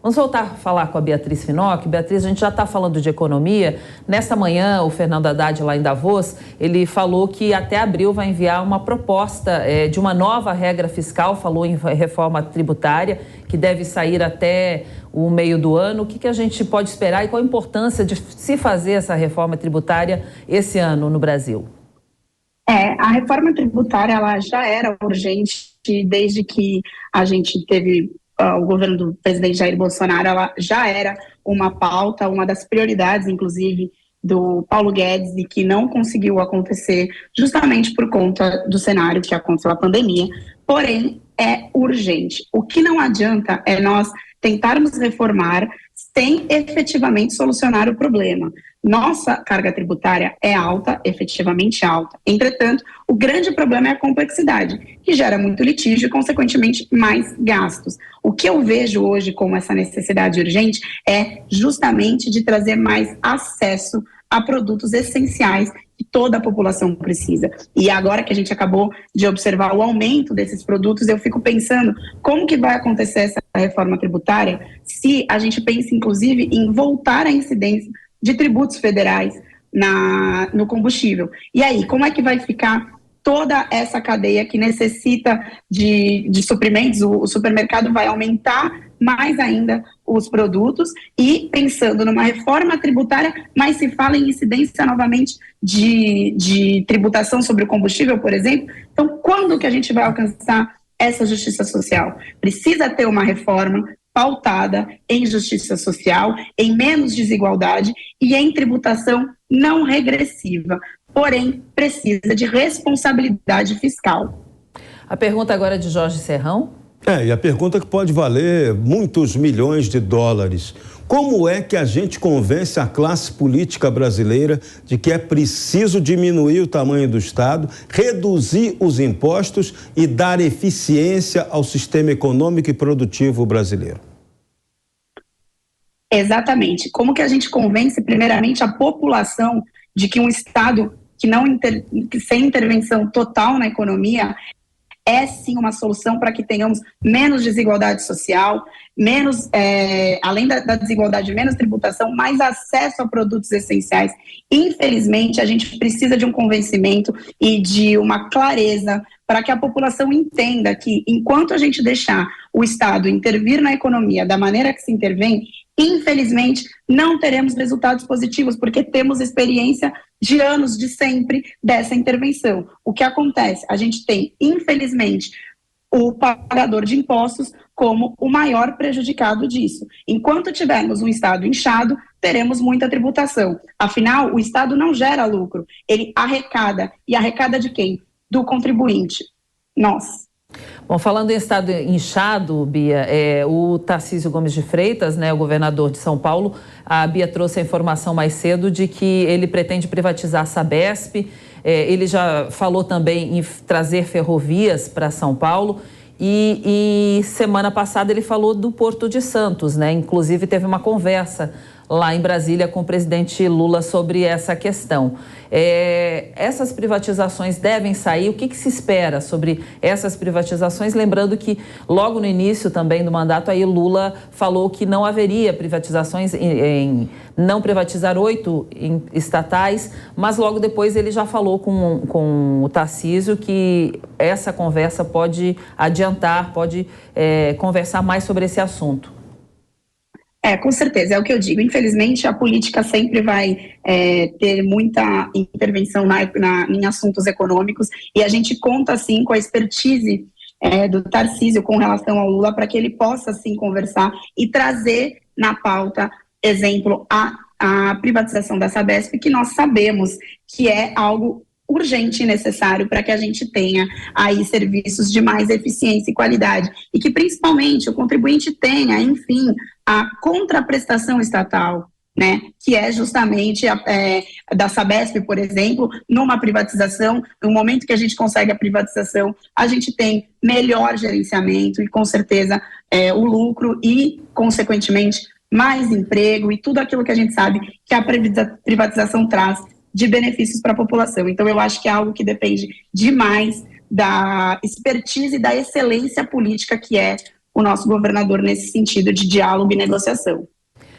Vamos voltar a falar com a Beatriz Finocchi. Beatriz, a gente já está falando de economia. Nesta manhã, o Fernando Haddad, lá em Davos, ele falou que até abril vai enviar uma proposta de uma nova regra fiscal, falou em reforma tributária, que deve sair até o meio do ano. O que a gente pode esperar e qual a importância de se fazer essa reforma tributária esse ano no Brasil? A reforma tributária ela já era urgente desde que a gente teve o governo do presidente Jair Bolsonaro. Ela já era uma pauta, uma das prioridades, inclusive, do Paulo Guedes, e que não conseguiu acontecer justamente por conta do cenário que aconteceu a pandemia. Porém, é urgente. O que não adianta é nós tentarmos reformar sem efetivamente solucionar o problema. Nossa carga tributária é alta, efetivamente alta. Entretanto, o grande problema é a complexidade, que gera muito litígio e, consequentemente, mais gastos. O que eu vejo hoje como essa necessidade urgente é justamente de trazer mais acesso a produtos essenciais que toda a população precisa. E agora que a gente acabou de observar o aumento desses produtos, eu fico pensando como que vai acontecer essa reforma tributária se a gente pensa, inclusive, em voltar à incidência de tributos federais no combustível. E aí, como é que vai ficar toda essa cadeia que necessita de suprimentos? O supermercado vai aumentar mais ainda os produtos e pensando numa reforma tributária, mas se fala em incidência novamente de tributação sobre o combustível, por exemplo. Então, quando que a gente vai alcançar essa justiça social? Precisa ter uma reforma pautada em justiça social, em menos desigualdade e em tributação não regressiva. Porém, precisa de responsabilidade fiscal. A pergunta agora é de Jorge Serrão. E a pergunta que pode valer muitos milhões de dólares. Como é que a gente convence a classe política brasileira de que é preciso diminuir o tamanho do Estado, reduzir os impostos e dar eficiência ao sistema econômico e produtivo brasileiro? Exatamente. Como que a gente convence, primeiramente, a população de que um Estado que sem intervenção total na economia é sim uma solução para que tenhamos menos desigualdade social, além da desigualdade, menos tributação, mais acesso a produtos essenciais. Infelizmente, a gente precisa de um convencimento e de uma clareza para que a população entenda que, enquanto a gente deixar o Estado intervir na economia da maneira que se intervém, infelizmente, não teremos resultados positivos, porque temos experiência de anos, de sempre, dessa intervenção. O que acontece? A gente tem, infelizmente, o pagador de impostos como o maior prejudicado disso. Enquanto tivermos um Estado inchado, teremos muita tributação. Afinal, o Estado não gera lucro, ele arrecada. E arrecada de quem? Do contribuinte, nós. Bom, falando em Estado inchado, Bia, o Tarcísio Gomes de Freitas, o governador de São Paulo, a Bia trouxe a informação mais cedo de que ele pretende privatizar a Sabesp. Ele já falou também em trazer ferrovias para São Paulo e semana passada ele falou do Porto de Santos, Inclusive teve uma conversa lá em Brasília com o presidente Lula sobre essa questão. Essas privatizações devem sair? O que se espera sobre essas privatizações? Lembrando que logo no início também do mandato aí Lula falou que não haveria privatizações, não privatizar 8 estatais, mas logo depois ele já falou com o Tarcísio que essa conversa pode adiantar, pode conversar mais sobre esse assunto. Com certeza, é o que eu digo. Infelizmente, a política sempre vai ter muita intervenção em assuntos econômicos e a gente conta, sim, com a expertise do Tarcísio com relação ao Lula para que ele possa, sim, conversar e trazer na pauta, exemplo, a privatização da Sabesp, que nós sabemos que é algo urgente e necessário para que a gente tenha aí serviços de mais eficiência e qualidade e que principalmente o contribuinte tenha, enfim, a contraprestação estatal, que é justamente da Sabesp, por exemplo, numa privatização, no momento que a gente consegue a privatização, a gente tem melhor gerenciamento e com certeza o lucro e, consequentemente, mais emprego e tudo aquilo que a gente sabe que a privatização traz de benefícios para a população. Então, eu acho que é algo que depende demais da expertise e da excelência política que é o nosso governador nesse sentido de diálogo e negociação.